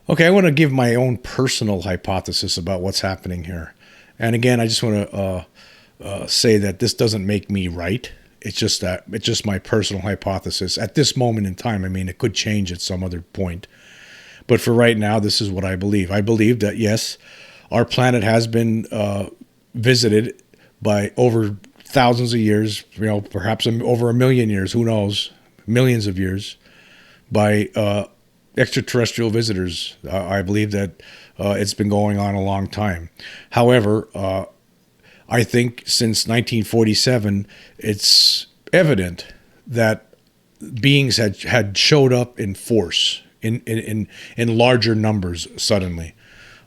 Okay, I want to give my own personal hypothesis about what's happening here. And again, I just want to say that this doesn't make me right. It's just my personal hypothesis at this moment in time. I mean, it could change at some other point, but for right now, this is what I believe. I believe that yes, our planet has been visited by over thousands of years. Perhaps over a million years. Who knows? Millions of years by extraterrestrial visitors. I believe that it's been going on a long time. However, I think since 1947, it's evident that beings had showed up in force, in larger numbers suddenly.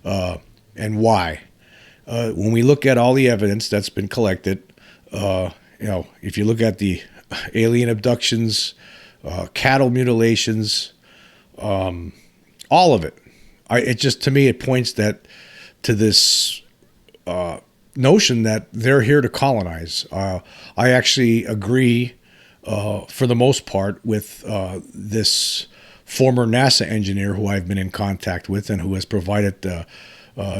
And why? When we look at all the evidence that's been collected, if you look at the alien abductions, cattle mutilations, all of it, to me it points to this notion that they're here to colonize. I actually agree, for the most part, with this former NASA engineer who I've been in contact with and who has provided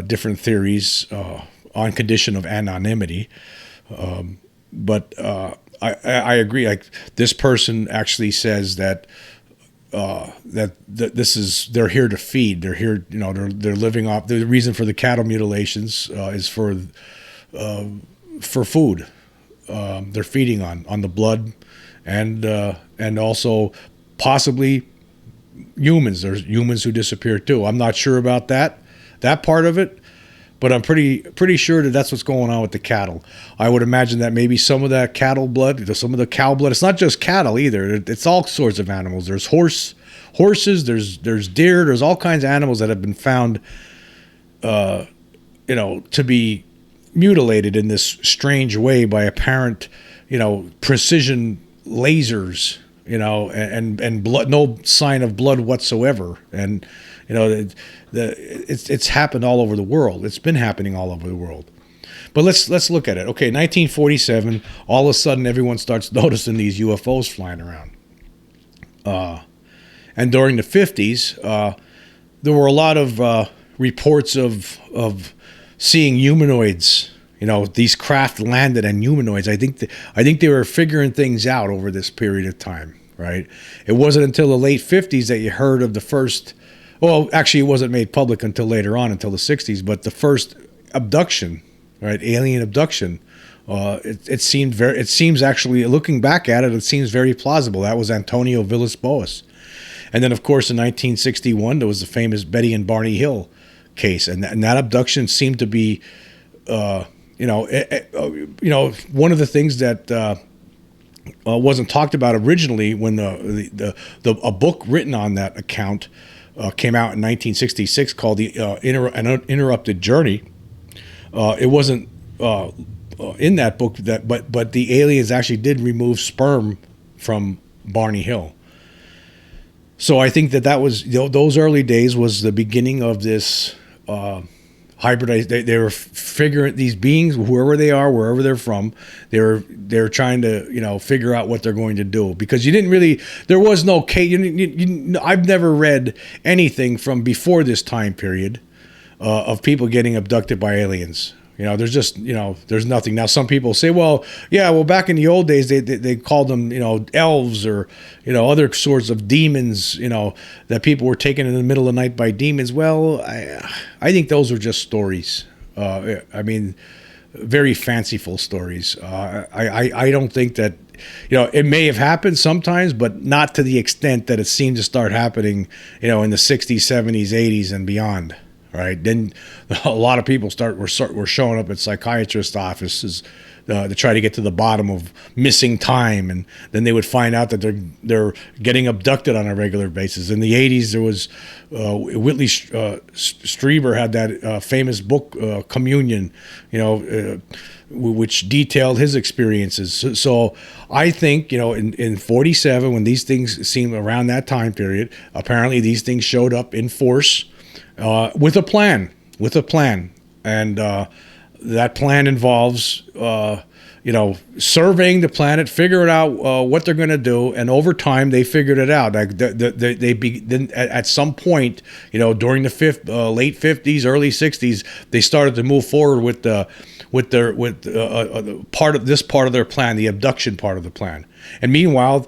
different theories on condition of anonymity. But I agree. Like, this person actually says that they're here to feed. They're here, they're living off. The reason for the cattle mutilations is for food. They're feeding on the blood, and also possibly humans. There's humans who disappear too. I'm not sure about that part of it, but I'm pretty sure that that's what's going on with the cattle. I would imagine that maybe some of that cattle blood, some of the cow blood. It's not just cattle either. It's all sorts of animals. There's horses. There's deer. There's all kinds of animals that have been found, to be mutilated in this strange way by apparent, precision lasers, and blood, no sign of blood whatsoever. And, it's happened all over the world. It's been happening all over the world. But let's look at it. Okay, 1947, all of a sudden everyone starts noticing these UFOs flying around. And during the 50s, there were a lot of reports of seeing humanoids. These craft landed and humanoids. I think they were figuring things out over this period of time, right? It wasn't until the late 50s that you heard of the first. Well, actually, it wasn't made public until later on, until the 60s. But the first abduction, right, alien abduction, it seems actually, looking back at it, it seems very plausible. That was Antonio Villas-Boas. And then, of course, in 1961, there was the famous Betty and Barney Hill case, and that abduction seemed to be, one of the things that wasn't talked about originally when a book written on that account came out in 1966 called An Interrupted Journey. It wasn't in that book but the aliens actually did remove sperm from Barney Hill. So I think that was, those early days was the beginning of this hybridized. They were figuring these beings, whoever they are, wherever they're from, they're trying to figure out what they're going to do, because there was no case. I've never read anything from before this time period of people getting abducted by aliens. There's just, there's nothing. Now, some people say, well, back in the old days, they called them, elves or, other sorts of demons, that people were taken in the middle of the night by demons. Well, I think those are just stories. Very fanciful stories. I don't think that, it may have happened sometimes, but not to the extent that it seemed to start happening, in the 60s, 70s, 80s and beyond. Right, then a lot of people were showing up at psychiatrists' offices to try to get to the bottom of missing time, and then they would find out that they're getting abducted on a regular basis. In the 80s, there was Whitley Strieber had that famous book Communion, which detailed his experiences. So I think in 47, when these things seemed around that time period, apparently these things showed up in force. With a plan, and that plan involves surveying the planet, figuring out what they're going to do, and over time they figured it out. Like then at some point, during the late 50s, early 60s, they started to move forward with part of their plan, the abduction part of the plan. And meanwhile,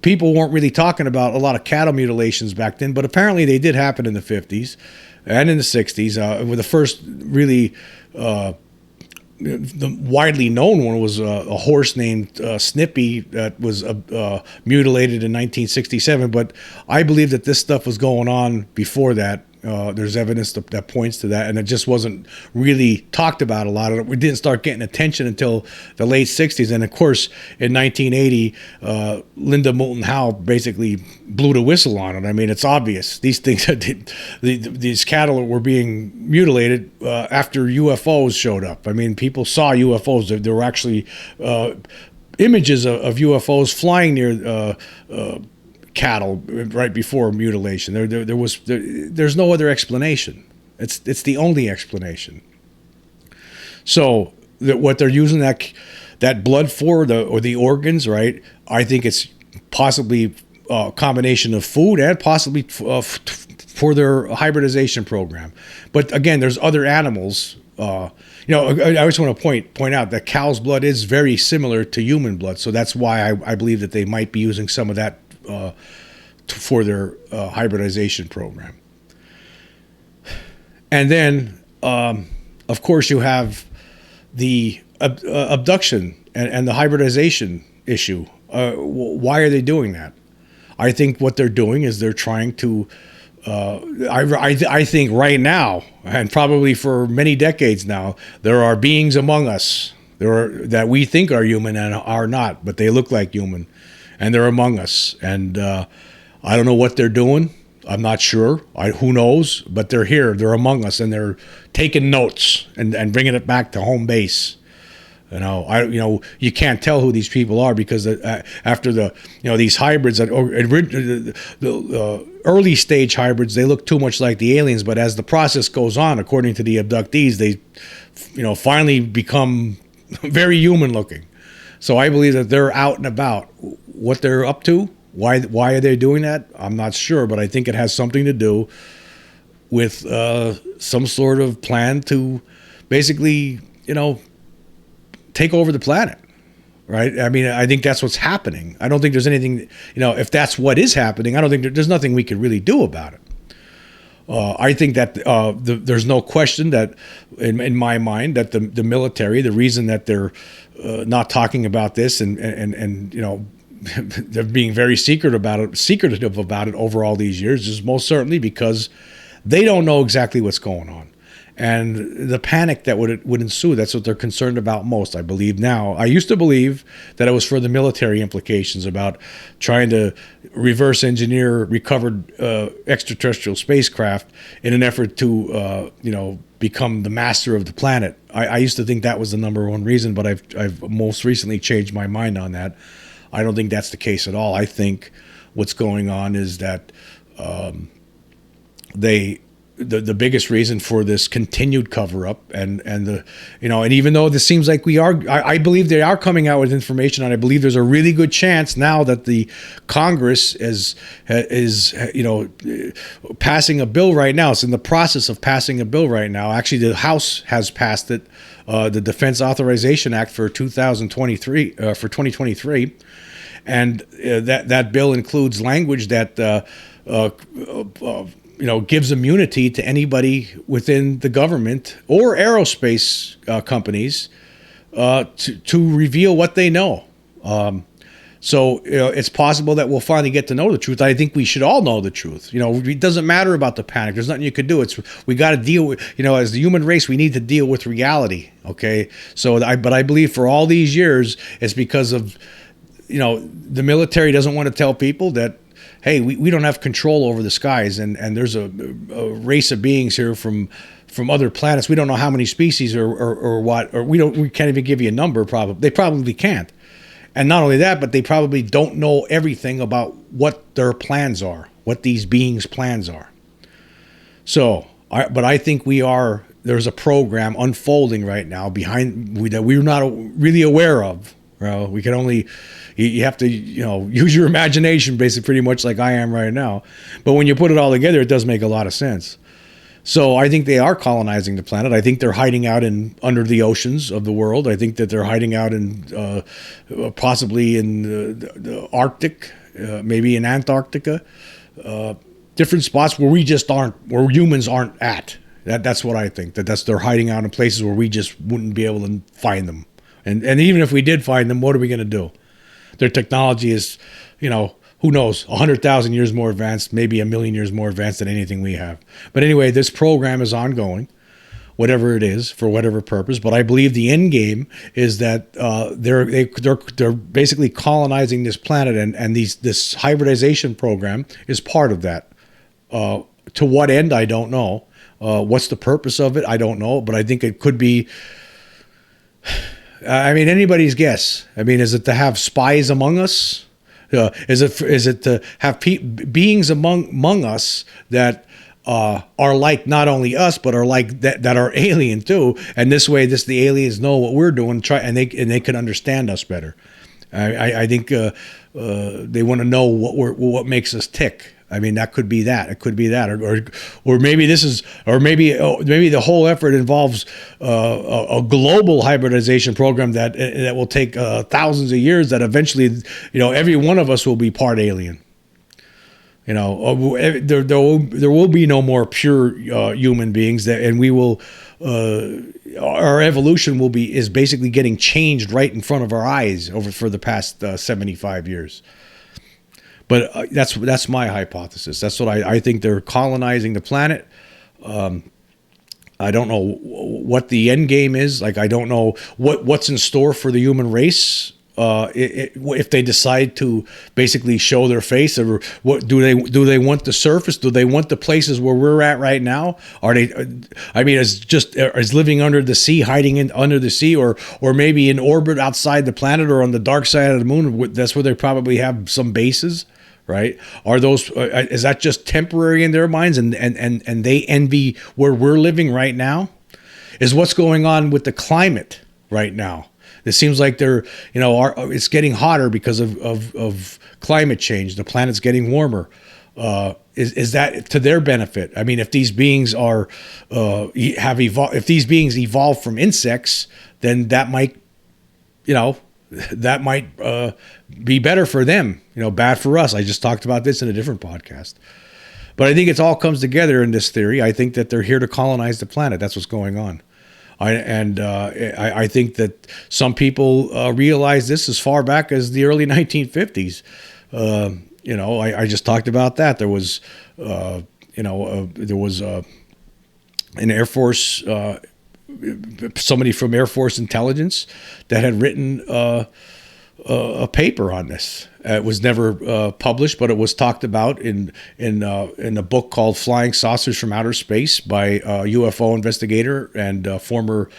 people weren't really talking about a lot of cattle mutilations back then, but apparently they did happen in the 50s and in the 60s. With the first really the widely known one was a horse named Snippy that was mutilated in 1967. But I believe that this stuff was going on before that. There's evidence that points to that, and it just wasn't really talked about a lot. We didn't start getting attention until the late 60s. And of course, in 1980, Linda Moulton Howe basically blew the whistle on it. I mean, it's obvious. These things, these cattle were being mutilated after UFOs showed up. I mean, people saw UFOs. There were actually images of UFOs flying near cattle right before mutilation. There's no other explanation. It's the only explanation. So what they're using that blood for, or the organs, right? I think it's possibly a combination of food and possibly for their hybridization program. But again, there's other animals. I just want to point out that cow's blood is very similar to human blood, so that's why I believe that they might be using some of that for their hybridization program. And then, of course, you have the abduction and the hybridization issue. Why are they doing that? I think what they're doing is they're trying to, I think right now, and probably for many decades now, there are beings among us that we think are human and are not, but they look like human. And they're among us. And I don't know what they're doing. I'm not sure. Who knows? But they're here. They're among us, and they're taking notes and bringing it back to home base. You can't tell who these people are because after these hybrids, the early stage hybrids, they look too much like the aliens. But as the process goes on, according to the abductees, they finally become very human looking. So I believe that they're out and about. What they're up to, why are they doing that? I'm not sure, but I think it has something to do with some sort of plan to basically, take over the planet, right? I mean, I think that's what's happening. I don't think there's anything, if that's what is happening, I don't think there's nothing we can really do about it. I think that there's no question that, in my mind, that the military, the reason that they're not talking about this and they're being very secretive about it over all these years is most certainly because they don't know exactly what's going on. And the panic that would ensue, that's what they're concerned about most, I believe now. I used to believe that it was for the military implications about trying to reverse engineer recovered extraterrestrial spacecraft in an effort to, become the master of the planet. I used to think that was the number one reason, but I've most recently changed my mind on that. I don't think that's the case at all. I think what's going on is that the biggest reason for this continued cover up and even though this seems like I believe they are coming out with information, and I believe there's a really good chance now that the Congress is passing a bill right now. It's in the process of passing a bill right now. Actually, the House has passed it, the Defense Authorization Act for 2023, and that bill includes language that gives immunity to anybody within the government or aerospace companies to reveal what they know. So it's possible that we'll finally get to know the truth. I think we should all know the truth. It doesn't matter about the panic. There's nothing you could do. We got to deal with, as the human race, we need to deal with reality. Okay. But I believe for all these years, it's because of, the military doesn't want to tell people that, hey, we don't have control over the skies, and there's a race of beings here from other planets. We don't know how many species or what, or we can't even give you a number. They probably can't. And not only that, but they probably don't know everything about what their plans are, what these beings' plans are. So, I think we are there's a program unfolding right now that we're not really aware of. Well, we can only, you have to, use your imagination, basically, pretty much like I am right now. But when you put it all together, it does make a lot of sense. So I think they are colonizing the planet. I think they're hiding out under the oceans of the world. I think that they're hiding out in possibly in the Arctic, maybe in Antarctica, different spots where where humans aren't at. That's what I think. They're hiding out in places where we just wouldn't be able to find them. And even if we did find them, what are we going to do? Their technology is, who knows, 100,000 years more advanced, maybe 1,000,000 years more advanced than anything we have. But anyway, this program is ongoing, whatever it is, for whatever purpose. But I believe the end game is that they're basically colonizing this planet, and this hybridization program is part of that. To what end, I don't know. What's the purpose of it? I don't know. But I think it could be. Anybody's guess. Is it to have spies among us? Is it to have beings among us that are like not only us, but are like that are alien too? And this way, the aliens know what we're doing, and they can understand us better. I think they want to know what makes us tick. That could be that. It could be that, or maybe maybe the whole effort involves a global hybridization program that will take thousands of years. That eventually, every one of us will be part alien. There will be no more pure human beings, and we will. Our evolution is basically getting changed right in front of our eyes for the past 75 years. But that's my hypothesis. That's what I think. They're colonizing the planet. I don't know what the end game is. I don't know what's in store for the human race. If they decide to basically show their face, or what do they want the surface? Do they want the places where we're at right now? Are they? Is living under the sea, hiding under the sea, or maybe in orbit outside the planet or on the dark side of the moon? That's where they probably have some bases. Right? Are those? Is that just temporary in their minds, and they envy where we're living right now? Is what's going on with the climate right now? It seems like it's getting hotter because of climate change. The planet's getting warmer. Is that to their benefit? If these beings if these beings evolved from insects, then that might, be better for them, bad for us. I just talked about this in a different podcast. But I think it all comes together in this theory. I think that they're here to colonize the planet. That's what's going on. I think that some people realized this as far back as the early 1950s. I just talked about that. There was, an Air Force, somebody from Air Force Intelligence that had written a paper on this. It was never published, but it was talked about in a book called "Flying Saucers from Outer Space" by a UFO investigator and former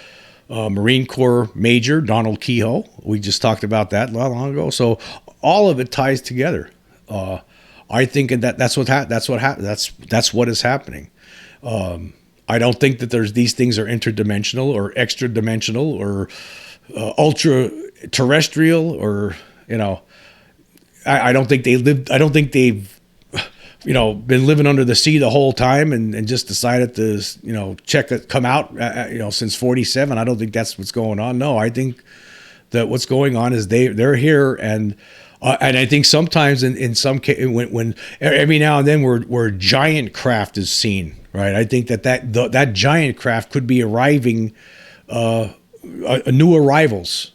Marine Corps Major Donald Kehoe. We just talked about that not long ago. So all of it ties together. I think that's what is happening. I don't think that these things are interdimensional or extra dimensional or ultra terrestrial, or I don't think they've been living under the sea the whole time and just decided to come out since 47. I don't think that's what's going on. No, I think that what's going on is they're here, and I think sometimes in some case when every now and then where giant craft is seen, right? I think that giant craft could be arriving, new arrivals.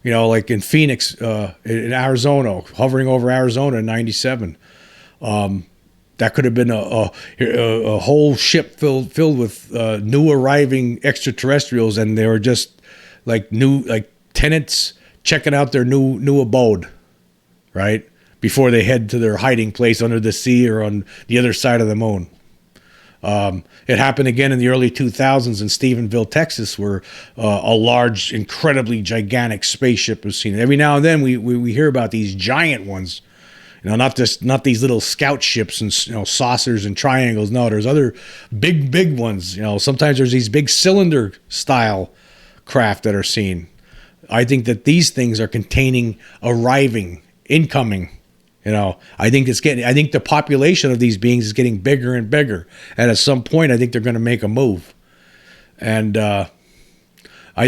Like in Phoenix, in Arizona, hovering over Arizona in '97. That could have been a whole ship filled with new arriving extraterrestrials, and they were just like tenants checking out their new abode, right? Before they head to their hiding place under the sea or on the other side of the moon. It happened again in the early 2000s in Stephenville, Texas, where a large, incredibly gigantic spaceship was seen. Every now and then we hear about these giant ones, not these little scout ships and saucers and triangles. No, there's other big ones. Sometimes there's these big cylinder style craft that are seen. I think that these things are containing, arriving, incoming. I think the population of these beings is getting bigger and bigger, and at some point, I think they're going to make a move. And I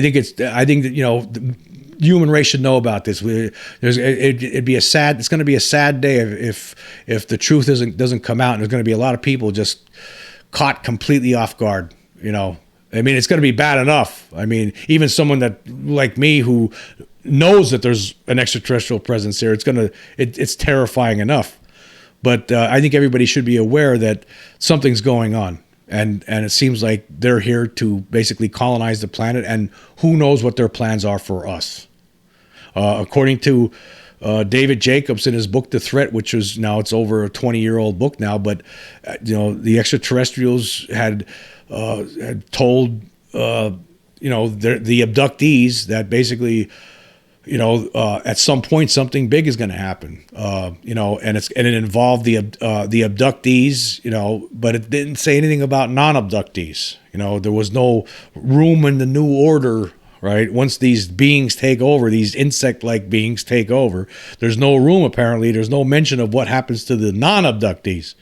think that the human race should know about this. It's going to be a sad day if the truth doesn't come out, and there's going to be a lot of people just caught completely off guard. It's going to be bad enough. Even someone that like me who knows that there's an extraterrestrial presence here, it's terrifying enough. But I think everybody should be aware that something's going on, and it seems like they're here to basically colonize the planet, and who knows what their plans are for us. According to David Jacobs in his book The Threat, which is now, it's over a 20-year-old book now, but the extraterrestrials had told the abductees that basically at some point something big is going to happen, and it involved the abductees, but it didn't say anything about non-abductees. There was no room in the new order, right? Once these beings take over, these insect-like beings take over, there's no room, apparently. There's no mention of what happens to the non-abductees.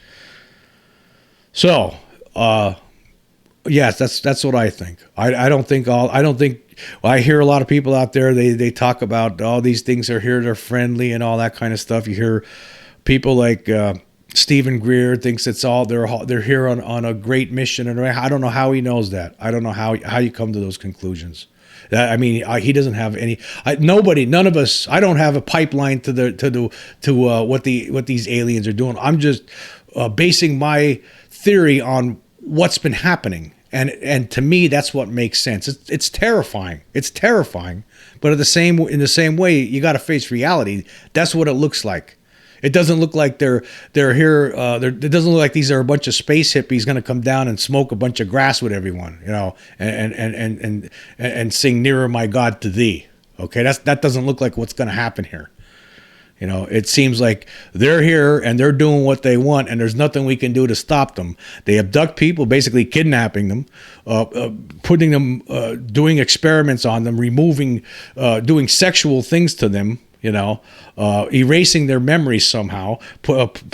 So, yes, that's what I think. I hear a lot of people out there, they talk about all these things are here, they're friendly and all that kind of stuff. You hear people like Stephen Greer thinks it's all they're here on a great mission, and I don't know how he knows that. I don't know how you come to those conclusions. He doesn't have any. None of us. I don't have a pipeline to what these aliens are doing. I'm just basing my theory on what's been happening. And to me, that's what makes sense. It's terrifying. It's terrifying. But in the same way, you got to face reality. That's what it looks like. It doesn't look like they're here. It doesn't look like these are a bunch of space hippies going to come down and smoke a bunch of grass with everyone, and sing "Nearer, My God, to Thee." Okay, that doesn't look like what's going to happen here. It seems like they're here and they're doing what they want, and there's nothing we can do to stop them. They abduct people, basically kidnapping them, putting them, doing experiments on them, doing sexual things to them, erasing their memories somehow,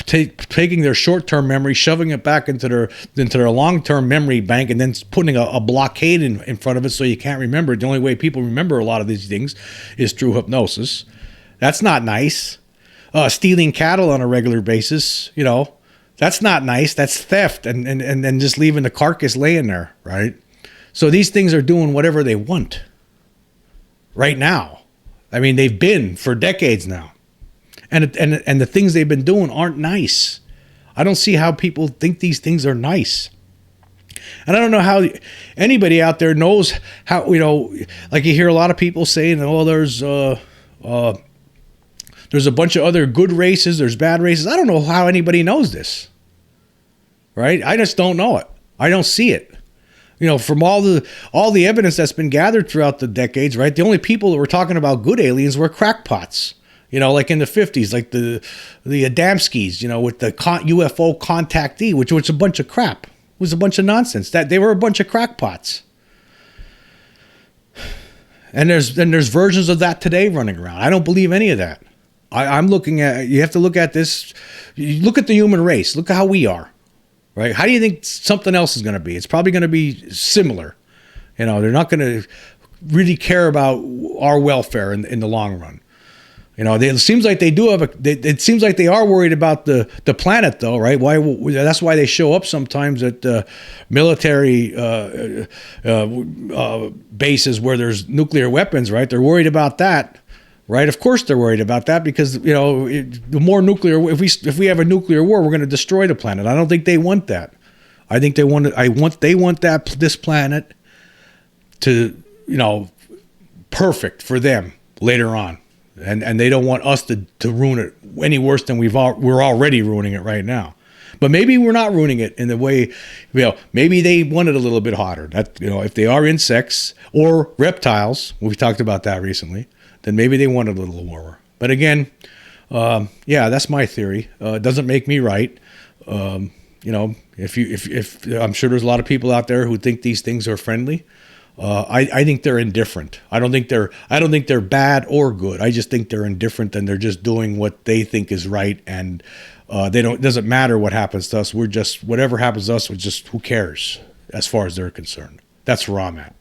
taking their short-term memory, shoving it back into their long-term memory bank, and then putting a blockade in front of it so you can't remember it. The only way people remember a lot of these things is through hypnosis. That's not nice. Stealing cattle on a regular basis, that's not nice. That's theft, and then just leaving the carcass laying there, right? So these things are doing whatever they want right now. They've been for decades now, and the things they've been doing aren't nice. I don't see how people think these things are nice. And I don't know how anybody out there knows how, like you hear a lot of people saying, there's a bunch of other good races, there's bad races. I don't know how anybody knows this, right? I just don't know it. I don't see it. From all the evidence that's been gathered throughout the decades, right? The only people that were talking about good aliens were crackpots, like in the 50s, like the Adamskis, with the UFO contactee, which was a bunch of crap. It was a bunch of nonsense. That they were a bunch of crackpots. And there's versions of that today running around. I don't believe any of that. I'm looking at, you have to look at this, you look at the human race, look at how we are, right? How do you think something else is going to be? It's probably going to be similar. They're not going to really care about our welfare in the long run. It seems like they do have it seems like they are worried about the planet though, right? That's why they show up sometimes at military bases where there's nuclear weapons, right? They're worried about that. Right, of course they're worried about that because the more nuclear, if we have a nuclear war, we're going to destroy the planet. I don't think they want that. I think they want this planet to perfect for them later on, and they don't want us to ruin it any worse than we're already ruining it right now. But maybe we're not ruining it in the way, maybe they want it a little bit hotter. That if they are insects or reptiles, we talked about that recently, then maybe they want it a little warmer. But again, Yeah, that's my theory. It doesn't make me right. You know, if I'm sure there's a lot of people out there who think these things are friendly. I think they're indifferent. I don't think they're bad or good. I just think they're indifferent and they're just doing what they think is right. And they don't. It doesn't matter what happens to us. We're just whatever happens to us. We're just who cares as far as they're concerned. That's where I'm at.